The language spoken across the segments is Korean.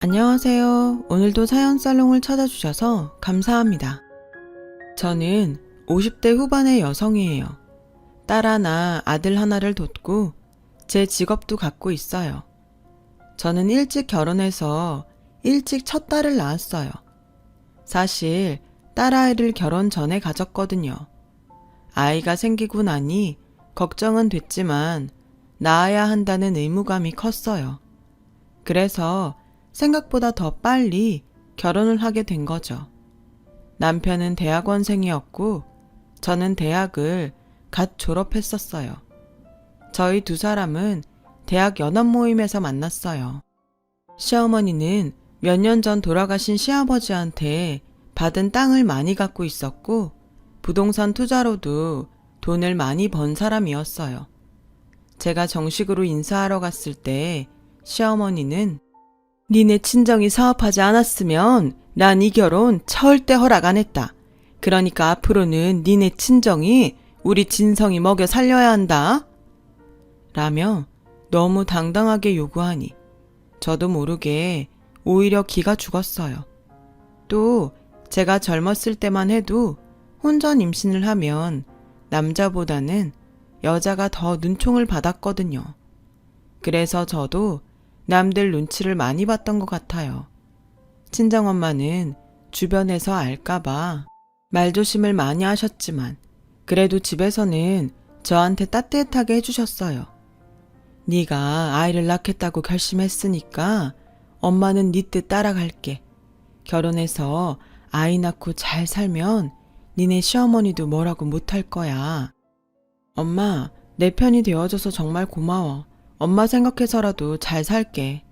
안녕하세요. 오늘도 사연살롱을 찾아주셔서 감사합니다. 저는 50대 후반의 여성이에요. 딸 하나, 아들 하나를 뒀고 제 직업도 갖고 있어요. 저는 일찍 결혼해서 일찍 첫 딸을 낳았어요. 사실 딸아이를 결혼 전에 가졌거든요. 아이가 생기고 나니 걱정은 됐지만 낳아야 한다는 의무감이 컸어요. 그래서 생각보다 더 빨리 결혼을 하게 된 거죠. 남편은 대학원생이었고 저는 대학을 갓 졸업했었어요. 저희 두 사람은 대학 연합 모임에서 만났어요. 시어머니는 몇 년 전 돌아가신 시아버지한테 받은 땅을 많이 갖고 있었고 부동산 투자로도 돈을 많이 번 사람이었어요. 제가 정식으로 인사하러 갔을 때 시어머니는 니네 친정이 사업하지 않았으면 난 이 결혼 절대 허락 안 했다. 그러니까 앞으로는 니네 친정이 우리 진성이 먹여 살려야 한다. 라며 너무 당당하게 요구하니 저도 모르게 오히려 기가 죽었어요. 또 제가 젊었을 때만 해도 혼전 임신을 하면 남자보다는 여자가 더 눈총을 받았거든요. 그래서 저도 남들 눈치를 많이 봤던 것 같아요. 친정엄마는 주변에서 알까봐 말조심을 많이 하셨지만 그래도 집에서는 저한테 따뜻하게 해주셨어요. 네가 아이를 낳겠다고 결심했으니까 엄마는 네 뜻 따라갈게. 결혼해서 아이 낳고 잘 살면 니네 시어머니도 뭐라고 못할 거야. 엄마, 내 편이 되어줘서 정말 고마워. 엄마 생각해서라도 잘 살게.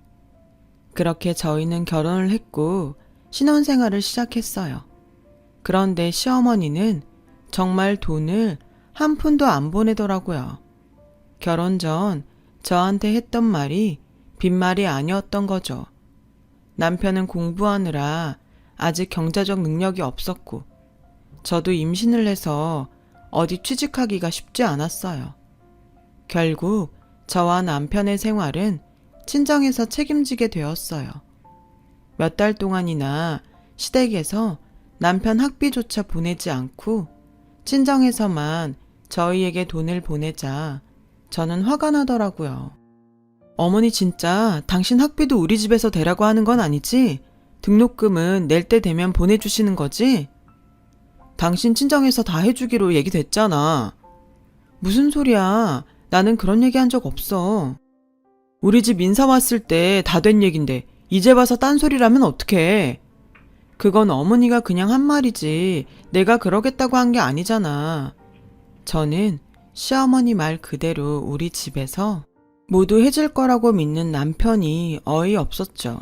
그렇게 저희는 결혼을 했고 신혼생활을 시작했어요. 그런데 시어머니는 정말 돈을 한 푼도 안 보내더라고요. 결혼 전 저한테 했던 말이 빈말이 아니었던 거죠. 남편은 공부하느라 아직 경제적 능력이 없었고 저도 임신을 해서 어디 취직하기가 쉽지 않았어요. 결국 저와 남편의 생활은 친정에서 책임지게 되었어요. 몇 달 동안이나 시댁에서 남편 학비조차 보내지 않고 친정에서만 저희에게 돈을 보내자 저는 화가 나더라고요. 어머니 진짜 당신 학비도 우리 집에서 대라고 하는 건 아니지? 등록금은 낼 때 되면 보내주시는 거지? 당신 친정에서 다 해주기로 얘기됐잖아. 무슨 소리야? 나는 그런 얘기 한 적 없어. 우리 집 인사 왔을 때 다 된 얘긴데 이제 와서 딴소리라면 어떡해. 그건 어머니가 그냥 한 말이지 내가 그러겠다고 한 게 아니잖아. 저는 시어머니 말 그대로 우리 집에서 모두 해줄 거라고 믿는 남편이 어이없었죠.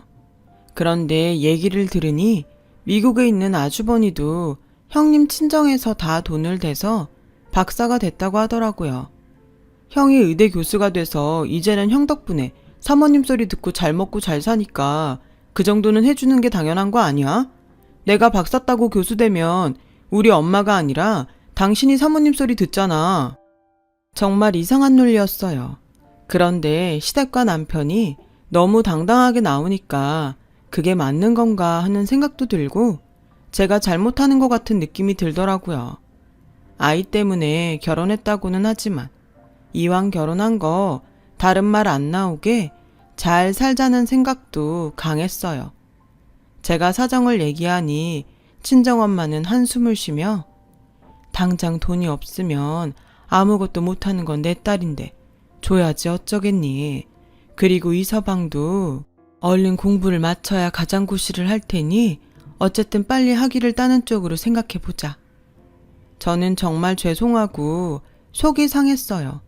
그런데 얘기를 들으니 미국에 있는 아주버니도 형님 친정에서 다 돈을 대서 박사가 됐다고 하더라고요. 형이 의대 교수가 돼서 이제는 형 덕분에 사모님 소리 듣고 잘 먹고 잘 사니까 그 정도는 해주는 게 당연한 거 아니야? 내가 박사 따고 교수 되면 우리 엄마가 아니라 당신이 사모님 소리 듣잖아. 정말 이상한 논리였어요. 그런데 시댁과 남편이 너무 당당하게 나오니까 그게 맞는 건가 하는 생각도 들고 제가 잘못하는 것 같은 느낌이 들더라고요. 아이 때문에 결혼했다고는 하지만 이왕 결혼한 거 다른 말 안 나오게 잘 살자는 생각도 강했어요. 제가 사정을 얘기하니 친정엄마는 한숨을 쉬며 당장 돈이 없으면 아무것도 못하는 건 내 딸인데 줘야지 어쩌겠니. 그리고 이 서방도 얼른 공부를 마쳐야 가장고시를 할 테니 어쨌든 빨리 학위를 따는 쪽으로 생각해보자. 저는 정말 죄송하고 속이 상했어요.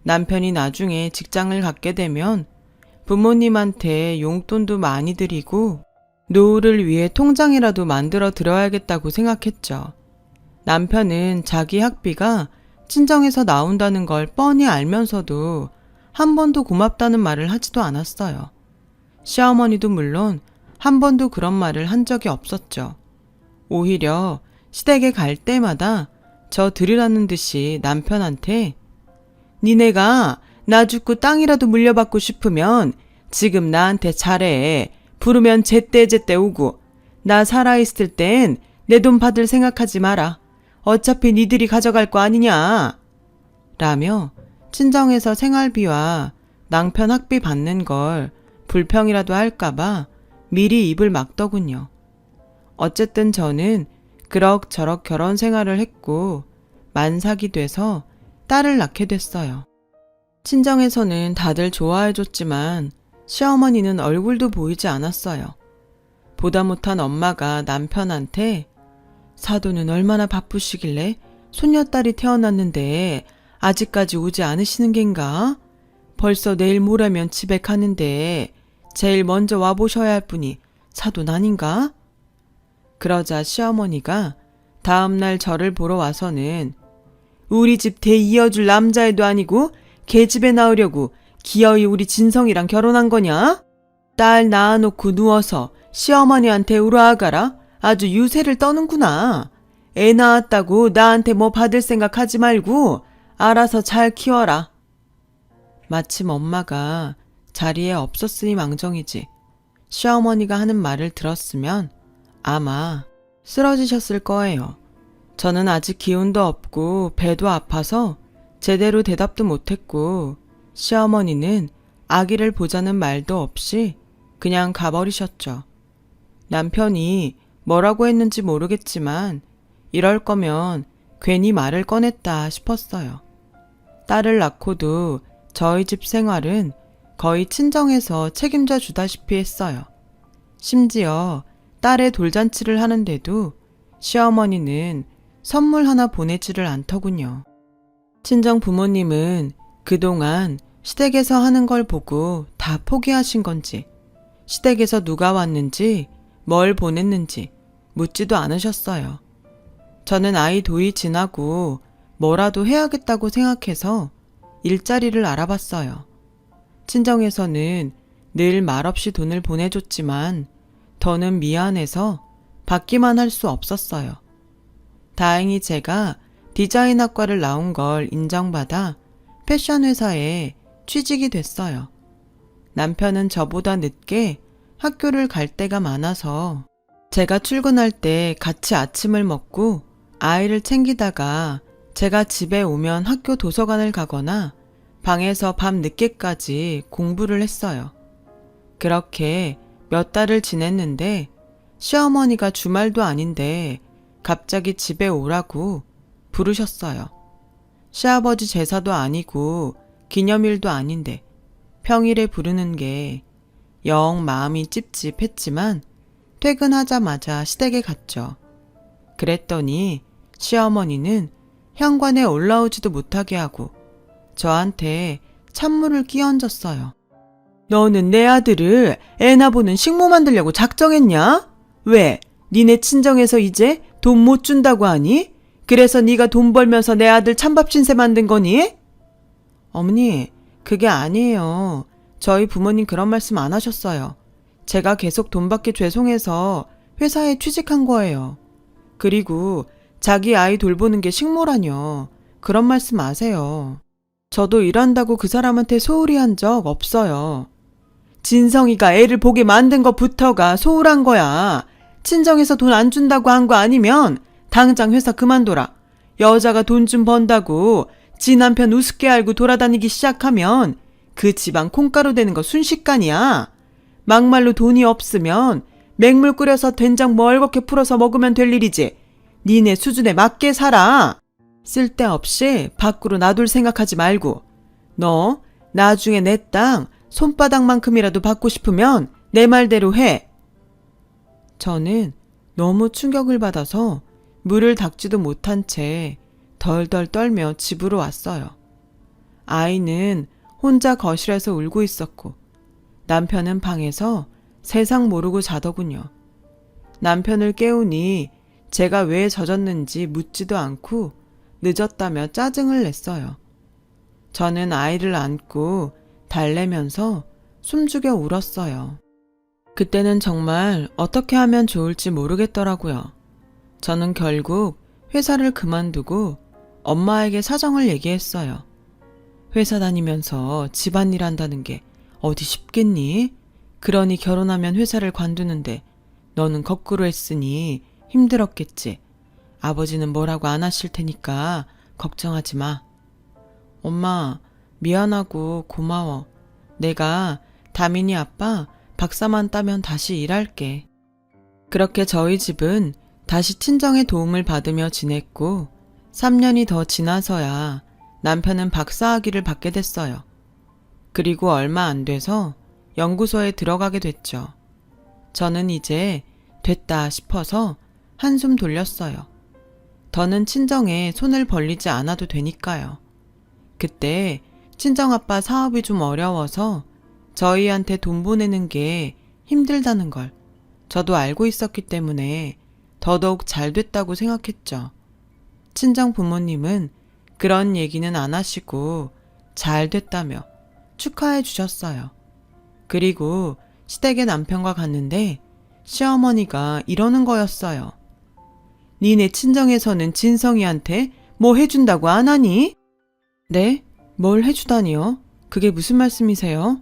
남편이 나중에 직장을 갖게 되면 부모님한테 용돈도 많이 드리고 노후를 위해 통장이라도 만들어 드려야겠다고 생각했죠. 남편은 자기 학비가 친정에서 나온다는 걸 뻔히 알면서도 한 번도 고맙다는 말을 하지도 않았어요. 시어머니도 물론 한 번도 그런 말을 한 적이 없었죠. 오히려 시댁에 갈 때마다 저 들으라는 듯이 남편한테 니네가 나 죽고 땅이라도 물려받고 싶으면 지금 나한테 잘해. 부르면 제때제때 오고 나 살아있을 땐 내 돈 받을 생각하지 마라. 어차피 니들이 가져갈 거 아니냐. 라며 친정에서 생활비와 낭편 학비 받는 걸 불평이라도 할까봐 미리 입을 막더군요. 어쨌든 저는 그럭저럭 결혼 생활을 했고 만삭이 돼서 딸을 낳게 됐어요. 친정에서는 다들 좋아해줬지만 시어머니는 얼굴도 보이지 않았어요. 보다 못한 엄마가 남편한테 사돈은 얼마나 바쁘시길래 손녀딸이 태어났는데 아직까지 오지 않으시는 겐가? 벌써 내일 모레면 집에 가는데 제일 먼저 와보셔야 할 분이 사돈 아닌가? 그러자 시어머니가 다음날 저를 보러 와서는 우리 집 대 이어줄 남자애도 아니고 걔 집에 낳으려고 기어이 우리 진성이랑 결혼한 거냐? 딸 낳아놓고 누워서 시어머니한테 울어아가라. 아주 유세를 떠는구나. 애 낳았다고 나한테 뭐 받을 생각하지 말고 알아서 잘 키워라. 마침 엄마가 자리에 없었으니 망정이지 시어머니가 하는 말을 들었으면 아마 쓰러지셨을 거예요. 저는 아직 기운도 없고 배도 아파서 제대로 대답도 못했고 시어머니는 아기를 보자는 말도 없이 그냥 가버리셨죠. 남편이 뭐라고 했는지 모르겠지만 이럴 거면 괜히 말을 꺼냈다 싶었어요. 딸을 낳고도 저희 집 생활은 거의 친정에서 책임져 주다시피 했어요. 심지어 딸의 돌잔치를 하는데도 시어머니는 선물 하나 보내지를 않더군요. 친정 부모님은 그동안 시댁에서 하는 걸 보고 다 포기하신 건지 시댁에서 누가 왔는지 뭘 보냈는지 묻지도 않으셨어요. 저는 아이 도이 지나고 뭐라도 해야겠다고 생각해서 일자리를 알아봤어요. 친정에서는 늘 말없이 돈을 보내줬지만 더는 미안해서 받기만 할 수 없었어요. 다행히 제가 디자인학과를 나온 걸 인정받아 패션 회사에 취직이 됐어요. 남편은 저보다 늦게 학교를 갈 때가 많아서 제가 출근할 때 같이 아침을 먹고 아이를 챙기다가 제가 집에 오면 학교 도서관을 가거나 방에서 밤 늦게까지 공부를 했어요. 그렇게 몇 달을 지냈는데 시어머니가 주말도 아닌데 갑자기 집에 오라고 부르셨어요. 시아버지 제사도 아니고 기념일도 아닌데 평일에 부르는 게 영 마음이 찝찝했지만 퇴근하자마자 시댁에 갔죠. 그랬더니 시어머니는 현관에 올라오지도 못하게 하고 저한테 찬물을 끼얹었어요. 너는 내 아들을 애나 보는 식모 만들려고 작정했냐? 왜? 니네 친정에서 이제 돈 못 준다고 하니? 그래서 네가 돈 벌면서 내 아들 찬밥 신세 만든 거니? 어머니, 그게 아니에요. 저희 부모님 그런 말씀 안 하셨어요. 제가 계속 돈 받기 죄송해서 회사에 취직한 거예요. 그리고 자기 아이 돌보는 게 식모라뇨. 그런 말씀 마세요. 저도 일한다고 그 사람한테 소홀히 한 적 없어요. 진성이가 애를 보게 만든 것부터가 소홀한 거야. 친정에서 돈 안 준다고 한 거 아니면 당장 회사 그만둬라. 여자가 돈 좀 번다고 지 남편 우습게 알고 돌아다니기 시작하면 그 집안 콩가루 되는 거 순식간이야. 막말로 돈이 없으면 맹물 끓여서 된장 멀겋게 풀어서 먹으면 될 일이지. 니네 수준에 맞게 살아. 쓸데없이 밖으로 놔둘 생각하지 말고. 너 나중에 내 땅 손바닥만큼이라도 받고 싶으면 내 말대로 해. 저는 너무 충격을 받아서 물을 닦지도 못한 채 덜덜 떨며 집으로 왔어요. 아이는 혼자 거실에서 울고 있었고 남편은 방에서 세상 모르고 자더군요. 남편을 깨우니 제가 왜 젖었는지 묻지도 않고 늦었다며 짜증을 냈어요. 저는 아이를 안고 달래면서 숨죽여 울었어요. 그때는 정말 어떻게 하면 좋을지 모르겠더라고요. 저는 결국 회사를 그만두고 엄마에게 사정을 얘기했어요. 회사 다니면서 집안일 한다는 게 어디 쉽겠니? 그러니 결혼하면 회사를 관두는데 너는 거꾸로 했으니 힘들었겠지. 아버지는 뭐라고 안 하실 테니까 걱정하지 마. 엄마, 미안하고 고마워. 내가 다민이 아빠 박사만 따면 다시 일할게. 그렇게 저희 집은 다시 친정의 도움을 받으며 지냈고 3년이 더 지나서야 남편은 박사학위를 받게 됐어요. 그리고 얼마 안 돼서 연구소에 들어가게 됐죠. 저는 이제 됐다 싶어서 한숨 돌렸어요. 더는 친정에 손을 벌리지 않아도 되니까요. 그때 친정아빠 사업이 좀 어려워서 저희한테 돈 보내는 게 힘들다는 걸 저도 알고 있었기 때문에 더더욱 잘 됐다고 생각했죠. 친정 부모님은 그런 얘기는 안 하시고 잘 됐다며 축하해 주셨어요. 그리고 시댁의 남편과 갔는데 시어머니가 이러는 거였어요. 니네 친정에서는 진성이한테 뭐 해준다고 안 하니? 네? 뭘 해주다니요? 그게 무슨 말씀이세요?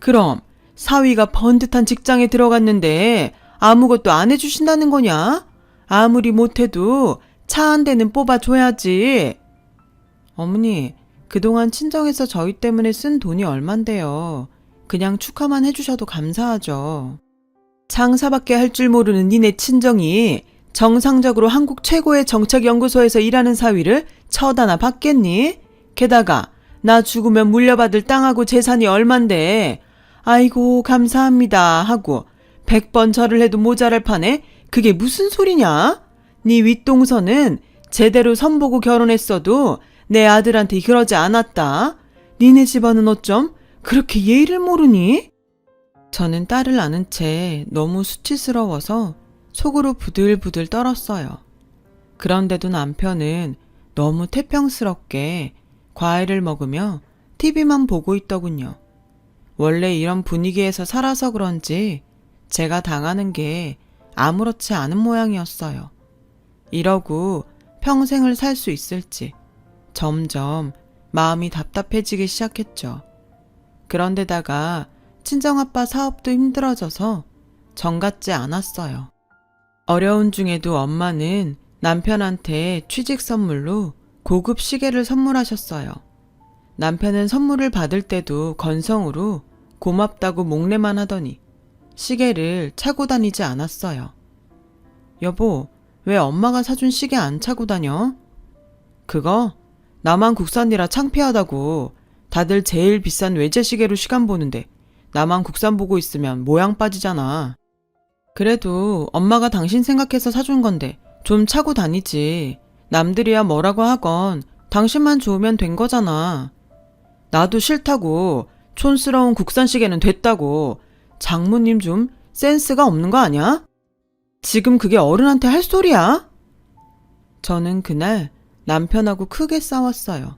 그럼 사위가 번듯한 직장에 들어갔는데 아무것도 안 해주신다는 거냐? 아무리 못해도 차 한 대는 뽑아줘야지. 어머니, 그동안 친정에서 저희 때문에 쓴 돈이 얼만데요. 그냥 축하만 해주셔도 감사하죠. 장사밖에 할 줄 모르는 니네 친정이 정상적으로 한국 최고의 정책연구소에서 일하는 사위를 쳐다나 받겠니? 게다가 나 죽으면 물려받을 땅하고 재산이 얼만데 아이고 감사합니다 하고 100번 절을 해도 모자랄 판에 그게 무슨 소리냐? 네 윗동서는 제대로 선보고 결혼했어도 내 아들한테 그러지 않았다. 니네 집안은 어쩜 그렇게 예의를 모르니? 저는 딸을 아는 채 너무 수치스러워서 속으로 부들부들 떨었어요. 그런데도 남편은 너무 태평스럽게 과일을 먹으며 TV만 보고 있더군요. 원래 이런 분위기에서 살아서 그런지 제가 당하는 게 아무렇지 않은 모양이었어요. 이러고 평생을 살 수 있을지 점점 마음이 답답해지기 시작했죠. 그런데다가 친정아빠 사업도 힘들어져서 정 같지 않았어요. 어려운 중에도 엄마는 남편한테 취직 선물로 고급 시계를 선물하셨어요. 남편은 선물을 받을 때도 건성으로 고맙다고 목례만 하더니 시계를 차고 다니지 않았어요. 여보, 왜 엄마가 사준 시계 안 차고 다녀? 그거 나만 국산이라 창피하다고 다들 제일 비싼 외제 시계로 시간 보는데 나만 국산 보고 있으면 모양 빠지잖아. 그래도 엄마가 당신 생각해서 사준 건데 좀 차고 다니지. 남들이야 뭐라고 하건 당신만 좋으면 된 거잖아. 나도 싫다고 촌스러운 국산 시계는 됐다고. 장모님 좀 센스가 없는 거 아니야? 지금 그게 어른한테 할 소리야? 저는 그날 남편하고 크게 싸웠어요.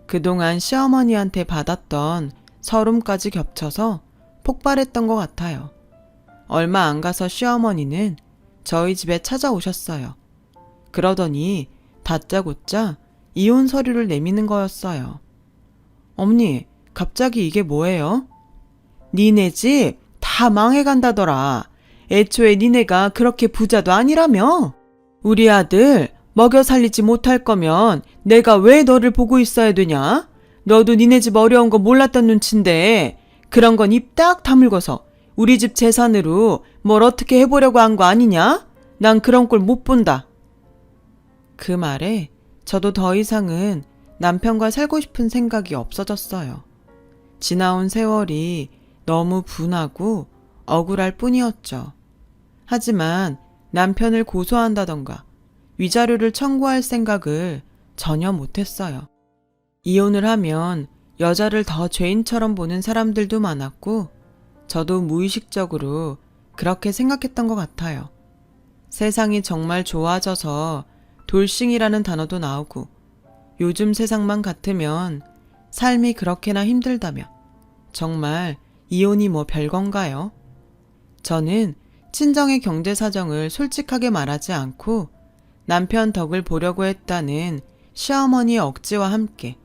그동안 시어머니한테 받았던 서름까지 겹쳐서 폭발했던 것 같아요. 얼마 안 가서 시어머니는 저희 집에 찾아오셨어요. 그러더니 다짜고짜 이혼 서류를 내미는 거였어요. 어머니, 갑자기 이게 뭐예요? 니네 집 다 망해간다더라. 애초에 니네가 그렇게 부자도 아니라며? 우리 아들 먹여 살리지 못할 거면 내가 왜 너를 보고 있어야 되냐? 너도 니네 집 어려운 거 몰랐던 눈치인데 그런 건 입 딱 다물고서 우리 집 재산으로 뭘 어떻게 해보려고 한 거 아니냐? 난 그런 꼴 못 본다. 그 말에 저도 더 이상은 남편과 살고 싶은 생각이 없어졌어요. 지나온 세월이 너무 분하고 억울할 뿐이었죠. 하지만 남편을 고소한다던가 위자료를 청구할 생각을 전혀 못했어요. 이혼을 하면 여자를 더 죄인처럼 보는 사람들도 많았고 저도 무의식적으로 그렇게 생각했던 것 같아요. 세상이 정말 좋아져서 돌싱이라는 단어도 나오고 요즘 세상만 같으면 삶이 그렇게나 힘들다며 정말 이혼이 뭐 별건가요? 저는 친정의 경제 사정을 솔직하게 말하지 않고 남편 덕을 보려고 했다는 시어머니의 억지와 함께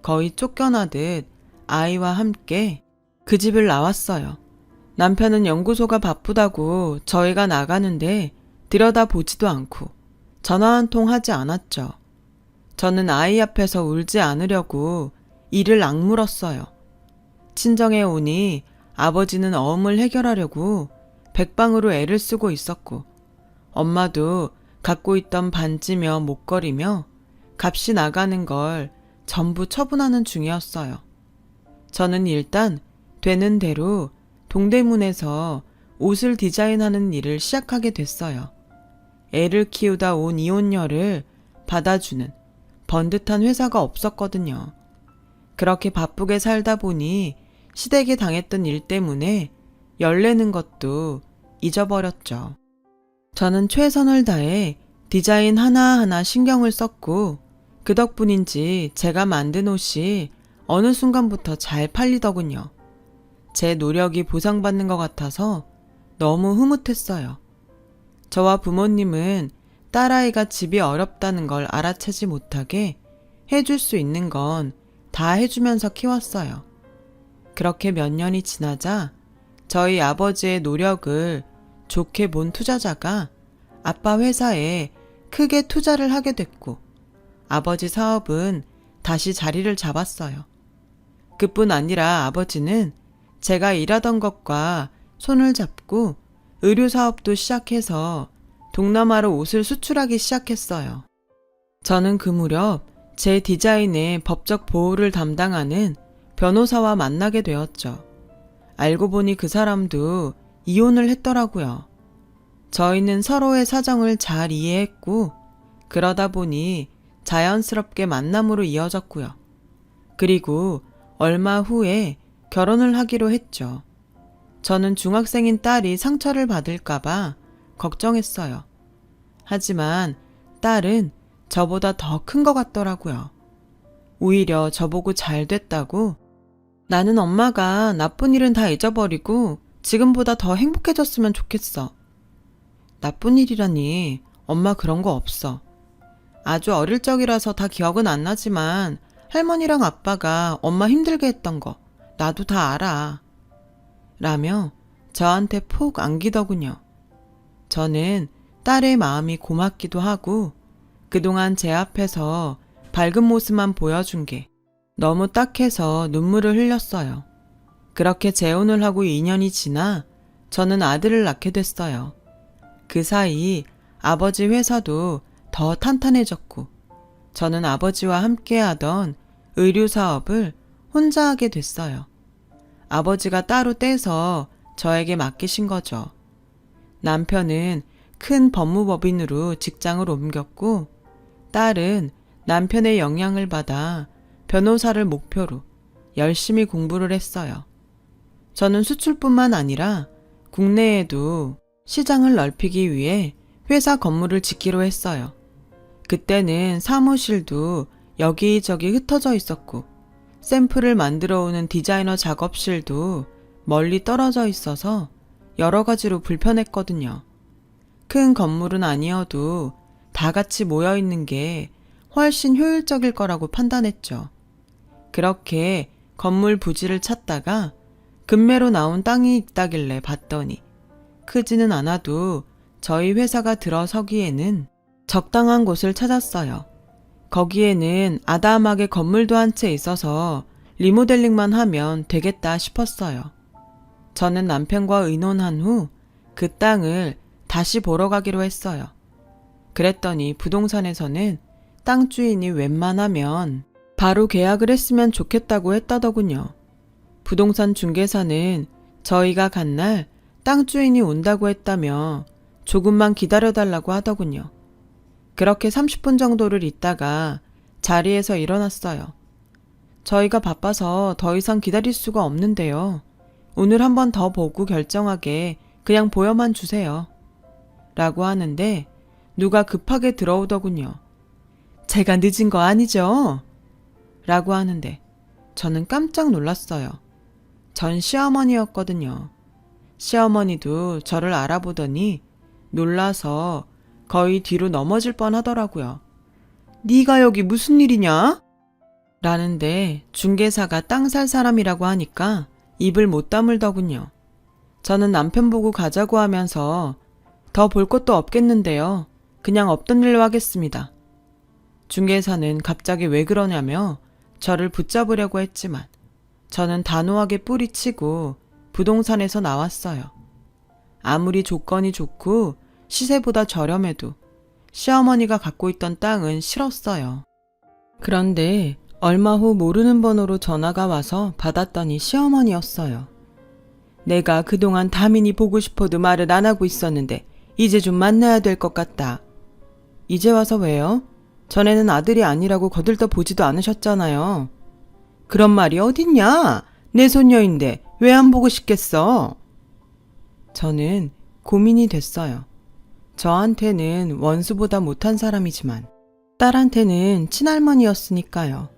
거의 쫓겨나듯 아이와 함께 그 집을 나왔어요. 남편은 연구소가 바쁘다고 저희가 나가는데 들여다보지도 않고 전화 한 통 하지 않았죠. 저는 아이 앞에서 울지 않으려고 이를 악물었어요. 친정에 오니 아버지는 어음을 해결하려고 백방으로 애를 쓰고 있었고 엄마도 갖고 있던 반지며 목걸이며 값이 나가는 걸 전부 처분하는 중이었어요. 저는 일단 되는 대로 동대문에서 옷을 디자인하는 일을 시작하게 됐어요. 애를 키우다 온 이혼녀를 받아주는 번듯한 회사가 없었거든요. 그렇게 바쁘게 살다 보니 시댁에 당했던 일 때문에 열내는 것도 잊어버렸죠. 저는 최선을 다해 디자인 하나하나 신경을 썼고 그 덕분인지 제가 만든 옷이 어느 순간부터 잘 팔리더군요. 제 노력이 보상받는 것 같아서 너무 흐뭇했어요. 저와 부모님은 딸아이가 집이 어렵다는 걸 알아채지 못하게 해줄 수 있는 건 다 해주면서 키웠어요. 그렇게 몇 년이 지나자 저희 아버지의 노력을 좋게 본 투자자가 아빠 회사에 크게 투자를 하게 됐고 아버지 사업은 다시 자리를 잡았어요. 그뿐 아니라 아버지는 제가 일하던 것과 손을 잡고 의류 사업도 시작해서 동남아로 옷을 수출하기 시작했어요. 저는 그 무렵 제 디자인의 법적 보호를 담당하는 변호사와 만나게 되었죠. 알고 보니 그 사람도 이혼을 했더라고요. 저희는 서로의 사정을 잘 이해했고 그러다 보니 자연스럽게 만남으로 이어졌고요. 그리고 얼마 후에 결혼을 하기로 했죠. 저는 중학생인 딸이 상처를 받을까봐 걱정했어요. 하지만 딸은 저보다 더 큰 것 같더라고요. 오히려 저보고 잘 됐다고 나는 엄마가 나쁜 일은 다 잊어버리고 지금보다 더 행복해졌으면 좋겠어. 나쁜 일이라니 엄마 그런 거 없어. 아주 어릴 적이라서 다 기억은 안 나지만 할머니랑 아빠가 엄마 힘들게 했던 거 나도 다 알아. 라며 저한테 푹 안기더군요. 저는 딸의 마음이 고맙기도 하고 그동안 제 앞에서 밝은 모습만 보여준 게 너무 딱해서 눈물을 흘렸어요. 그렇게 재혼을 하고 2년이 지나 저는 아들을 낳게 됐어요. 그 사이 아버지 회사도 더 탄탄해졌고 저는 아버지와 함께 하던 의류 사업을 혼자 하게 됐어요. 아버지가 따로 떼서 저에게 맡기신 거죠. 남편은 큰 법무법인으로 직장을 옮겼고 딸은 남편의 영향을 받아 변호사를 목표로 열심히 공부를 했어요. 저는 수출뿐만 아니라 국내에도 시장을 넓히기 위해 회사 건물을 짓기로 했어요. 그때는 사무실도 여기저기 흩어져 있었고 샘플을 만들어 오는 디자이너 작업실도 멀리 떨어져 있어서 여러 가지로 불편했거든요. 큰 건물은 아니어도 다 같이 모여 있는 게 훨씬 효율적일 거라고 판단했죠. 그렇게 건물 부지를 찾다가 금매로 나온 땅이 있다길래 봤더니 크지는 않아도 저희 회사가 들어서기에는 적당한 곳을 찾았어요. 거기에는 아담하게 건물도 한 채 있어서 리모델링만 하면 되겠다 싶었어요. 저는 남편과 의논한 후 그 땅을 다시 보러 가기로 했어요. 그랬더니 부동산에서는 땅 주인이 웬만하면 바로 계약을 했으면 좋겠다고 했다더군요. 부동산 중개사는 저희가 간 날 땅 주인이 온다고 했다며 조금만 기다려달라고 하더군요. 그렇게 30분 정도를 있다가 자리에서 일어났어요. 저희가 바빠서 더 이상 기다릴 수가 없는데요. 오늘 한 번 더 보고 결정하게 그냥 보여만 주세요. 라고 하는데 누가 급하게 들어오더군요. 제가 늦은 거 아니죠? 라고 하는데 저는 깜짝 놀랐어요. 전 시어머니였거든요. 시어머니도 저를 알아보더니 놀라서 거의 뒤로 넘어질 뻔 하더라고요. 네가 여기 무슨 일이냐? 라는데 중개사가 땅 살 사람이라고 하니까 입을 못 다물더군요. 저는 남편 보고 가자고 하면서 더 볼 것도 없겠는데요. 그냥 없던 일로 하겠습니다. 중개사는 갑자기 왜 그러냐며 저를 붙잡으려고 했지만 저는 단호하게 뿌리치고 부동산에서 나왔어요. 아무리 조건이 좋고 시세보다 저렴해도 시어머니가 갖고 있던 땅은 싫었어요. 그런데 얼마 후 모르는 번호로 전화가 와서 받았더니 시어머니였어요. 내가 그동안 다민이 보고 싶어도 말을 안 하고 있었는데 이제 좀 만나야 될 것 같다. 이제 와서 왜요? 전에는 아들이 아니라고 거들떠 보지도 않으셨잖아요. 그런 말이 어딨냐? 내 손녀인데 왜 안 보고 싶겠어? 저는 고민이 됐어요. 저한테는 원수보다 못한 사람이지만 딸한테는 친할머니였으니까요.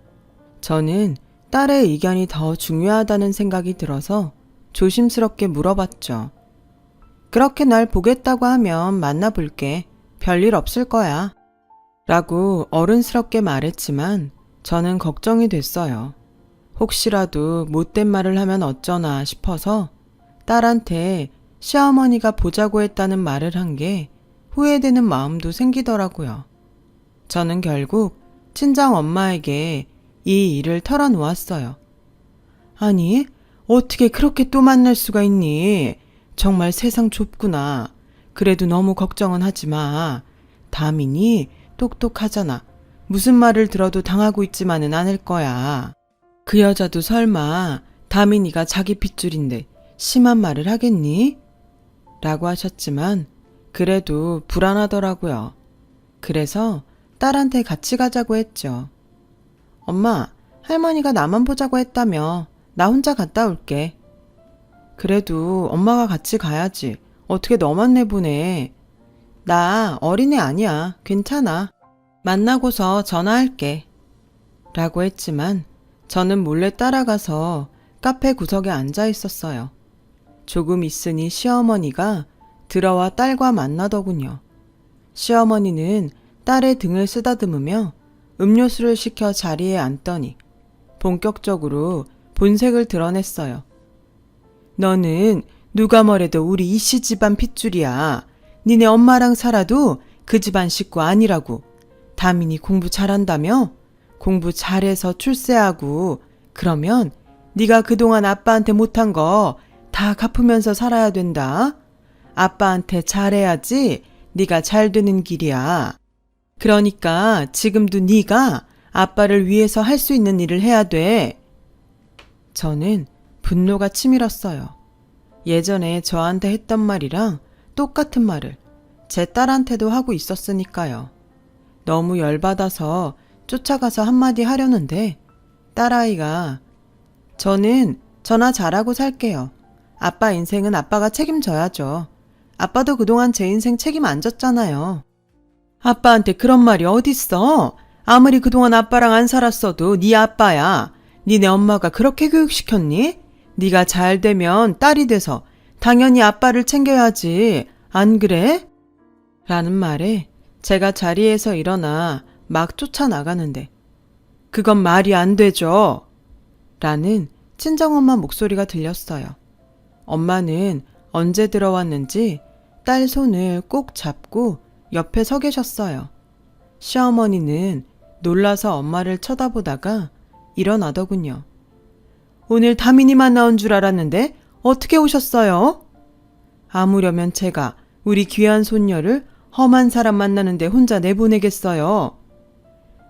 저는 딸의 의견이 더 중요하다는 생각이 들어서 조심스럽게 물어봤죠. 그렇게 날 보겠다고 하면 만나볼게. 별일 없을 거야. 라고 어른스럽게 말했지만 저는 걱정이 됐어요. 혹시라도 못된 말을 하면 어쩌나 싶어서 딸한테 시어머니가 보자고 했다는 말을 한 게 후회되는 마음도 생기더라고요. 저는 결국 친정 엄마에게 이 일을 털어놓았어요. 아니, 어떻게 그렇게 또 만날 수가 있니? 정말 세상 좁구나. 그래도 너무 걱정은 하지 마. 다민이 똑똑하잖아. 무슨 말을 들어도 당하고 있지만은 않을 거야. 그 여자도 설마 다민이가 자기 핏줄인데 심한 말을 하겠니? 라고 하셨지만 그래도 불안하더라고요. 그래서 딸한테 같이 가자고 했죠. 엄마, 할머니가 나만 보자고 했다며. 나 혼자 갔다 올게. 그래도 엄마가 같이 가야지. 어떻게 너만 내보내. 나 어린애 아니야. 괜찮아. 만나고서 전화할게. 라고 했지만 저는 몰래 따라가서 카페 구석에 앉아 있었어요. 조금 있으니 시어머니가 들어와 딸과 만나더군요. 시어머니는 딸의 등을 쓰다듬으며 음료수를 시켜 자리에 앉더니 본격적으로 본색을 드러냈어요. 너는 누가 뭐래도 우리 이씨 집안 핏줄이야. 니네 엄마랑 살아도 그 집안 식구 아니라고. 다민이 공부 잘한다며? 공부 잘해서 출세하고 그러면 네가 그동안 아빠한테 못한 거 다 갚으면서 살아야 된다. 아빠한테 잘해야지 네가 잘 되는 길이야. 그러니까 지금도 네가 아빠를 위해서 할 수 있는 일을 해야 돼. 저는 분노가 치밀었어요. 예전에 저한테 했던 말이랑 똑같은 말을 제 딸한테도 하고 있었으니까요. 너무 열받아서 쫓아가서 한마디 하려는데 딸아이가 저는 전화 잘하고 살게요. 아빠 인생은 아빠가 책임져야죠. 아빠도 그동안 제 인생 책임 안 졌잖아요. 아빠한테 그런 말이 어딨어? 아무리 그동안 아빠랑 안 살았어도 네 아빠야. 니네 엄마가 그렇게 교육시켰니? 네가 잘 되면 딸이 돼서 당연히 아빠를 챙겨야지. 안 그래? 라는 말에 제가 자리에서 일어나 막 쫓아나가는데 그건 말이 안 되죠. 라는 친정엄마 목소리가 들렸어요. 엄마는 언제 들어왔는지 딸 손을 꼭 잡고 옆에 서 계셨어요. 시어머니는 놀라서 엄마를 쳐다보다가 일어나더군요. 오늘 다민이만 나온 줄 알았는데 어떻게 오셨어요? 아무려면 제가 우리 귀한 손녀를 험한 사람 만나는데 혼자 내보내겠어요.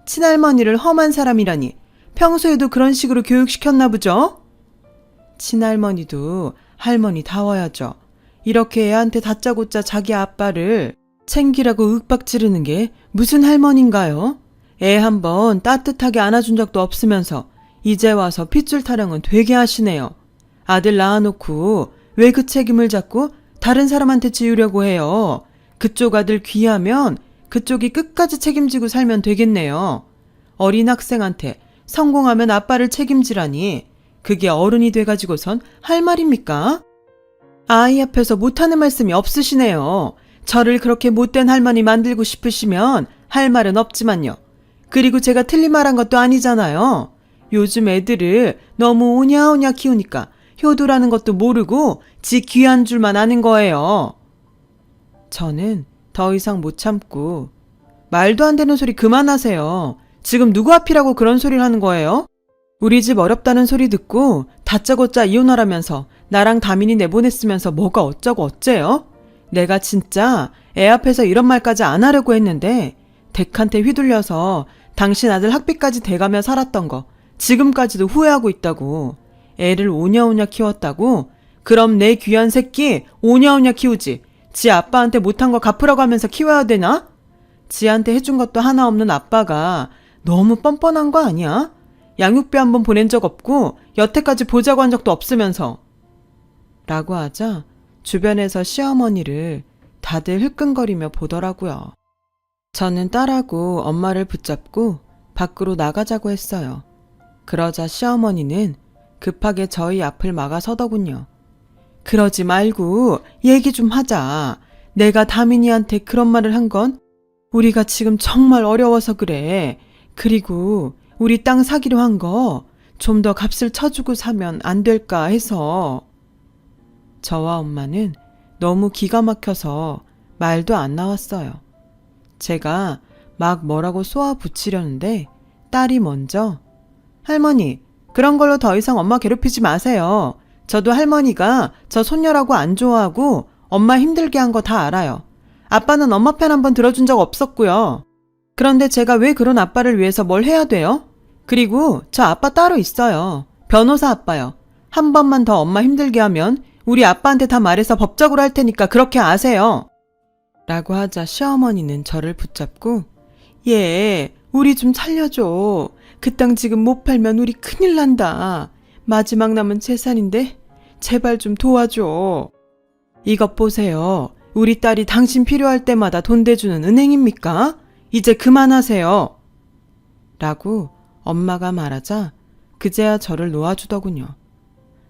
친할머니를 험한 사람이라니 평소에도 그런 식으로 교육시켰나 보죠? 친할머니도 할머니 다워야죠. 이렇게 애한테 다짜고짜 자기 아빠를 챙기라고 윽박 지르는 게 무슨 할머니인가요? 애 한번 따뜻하게 안아준 적도 없으면서 이제 와서 핏줄 타령은 되게 하시네요. 아들 낳아놓고 왜 그 책임을 잡고 다른 사람한테 지우려고 해요. 그쪽 아들 귀하면 그쪽이 끝까지 책임지고 살면 되겠네요. 어린 학생한테 성공하면 아빠를 책임지라니 그게 어른이 돼가지고선 할 말입니까? 아이 앞에서 못하는 말씀이 없으시네요. 저를 그렇게 못된 할머니 만들고 싶으시면 할 말은 없지만요. 그리고 제가 틀린 말 한 것도 아니잖아요. 요즘 애들을 너무 오냐오냐 키우니까 효도라는 것도 모르고 지 귀한 줄만 아는 거예요. 저는 더 이상 못 참고 말도 안 되는 소리 그만하세요. 지금 누구 앞이라고 그런 소리를 하는 거예요? 우리 집 어렵다는 소리 듣고 다짜고짜 이혼하라면서 나랑 다민이 내보냈으면서 뭐가 어쩌고 어째요? 내가 진짜 애 앞에서 이런 말까지 안 하려고 했는데 댁한테 휘둘려서 당신 아들 학비까지 대가며 살았던 거 지금까지도 후회하고 있다고. 애를 오냐오냐 키웠다고? 그럼 내 귀한 새끼 오냐오냐 키우지. 지 아빠한테 못한 거 갚으라고 하면서 키워야 되나? 지한테 해준 것도 하나 없는 아빠가 너무 뻔뻔한 거 아니야? 양육비 한 번 보낸 적 없고 여태까지 보자고 한 적도 없으면서. 라고 하자 주변에서 시어머니를 다들 흘끈거리며 보더라고요. 저는 딸하고 엄마를 붙잡고 밖으로 나가자고 했어요. 그러자 시어머니는 급하게 저희 앞을 막아서더군요. 그러지 말고 얘기 좀 하자. 내가 다민이한테 그런 말을 한 건 우리가 지금 정말 어려워서 그래. 그리고 우리 땅 사기로 한 거 좀 더 값을 쳐주고 사면 안 될까 해서. 저와 엄마는 너무 기가 막혀서 말도 안 나왔어요. 제가 막 뭐라고 쏘아 붙이려는데 딸이 먼저 할머니, 그런 걸로 더 이상 엄마 괴롭히지 마세요. 저도 할머니가 저 손녀라고 안 좋아하고 엄마 힘들게 한 거 다 알아요. 아빠는 엄마 편 한번 들어준 적 없었고요. 그런데 제가 왜 그런 아빠를 위해서 뭘 해야 돼요? 그리고 저 아빠 따로 있어요. 변호사 아빠요. 한 번만 더 엄마 힘들게 하면 우리 아빠한테 다 말해서 법적으로 할 테니까 그렇게 아세요. 라고 하자 시어머니는 저를 붙잡고 얘, 우리 좀 살려줘. 그 땅 지금 못 팔면 우리 큰일 난다. 마지막 남은 재산인데 제발 좀 도와줘. 이것 보세요. 우리 딸이 당신 필요할 때마다 돈 대주는 은행입니까? 이제 그만하세요. 라고 엄마가 말하자 그제야 저를 놓아주더군요.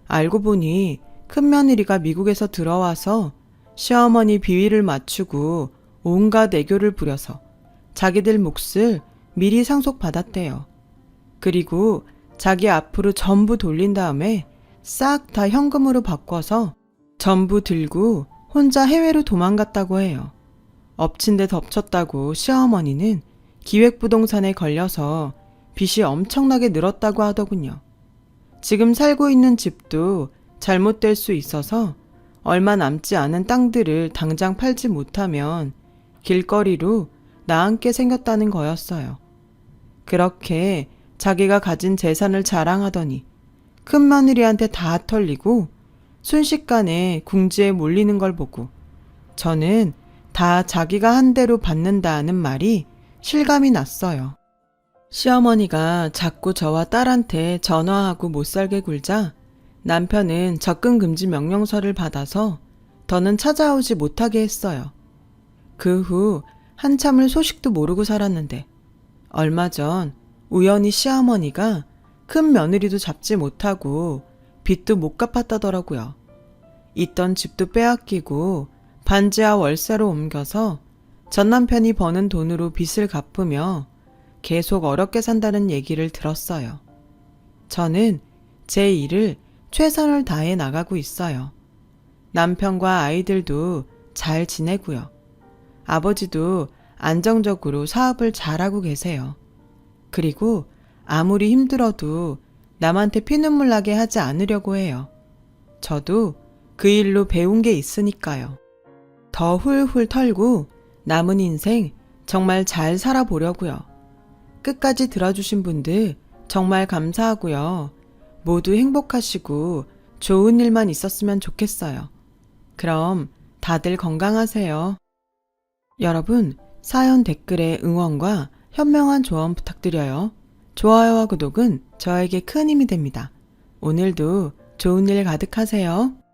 알고 보니 큰며느리가 미국에서 들어와서 시어머니 비위를 맞추고 온갖 애교를 부려서 자기들 몫을 미리 상속받았대요. 그리고 자기 앞으로 전부 돌린 다음에 싹 다 현금으로 바꿔서 전부 들고 혼자 해외로 도망갔다고 해요. 엎친 데 덮쳤다고 시어머니는 기획부동산에 걸려서 빚이 엄청나게 늘었다고 하더군요. 지금 살고 있는 집도 잘못될 수 있어서 얼마 남지 않은 땅들을 당장 팔지 못하면 길거리로 나앉게 생겼다는 거였어요. 그렇게 자기가 가진 재산을 자랑하더니 큰며느리한테 다 털리고 순식간에 궁지에 몰리는 걸 보고 저는 다 자기가 한 대로 받는다는 말이 실감이 났어요. 시어머니가 자꾸 저와 딸한테 전화하고 못살게 굴자 남편은 접근 금지 명령서를 받아서 더는 찾아오지 못하게 했어요. 그 후 한참을 소식도 모르고 살았는데 얼마 전 우연히 시어머니가 큰 며느리도 잡지 못하고 빚도 못 갚았다더라고요. 있던 집도 빼앗기고 반지하 월세로 옮겨서 전 남편이 버는 돈으로 빚을 갚으며 계속 어렵게 산다는 얘기를 들었어요. 저는 제 일을 최선을 다해 나가고 있어요. 남편과 아이들도 잘 지내고요. 아버지도 안정적으로 사업을 잘하고 계세요. 그리고 아무리 힘들어도 남한테 피눈물 나게 하지 않으려고 해요. 저도 그 일로 배운 게 있으니까요. 더 훌훌 털고 남은 인생 정말 잘 살아보려고요. 끝까지 들어주신 분들 정말 감사하고요. 모두 행복하시고 좋은 일만 있었으면 좋겠어요. 그럼 다들 건강하세요. 여러분, 사연 댓글에 응원과 현명한 조언 부탁드려요. 좋아요와 구독은 저에게 큰 힘이 됩니다. 오늘도 좋은 일 가득하세요.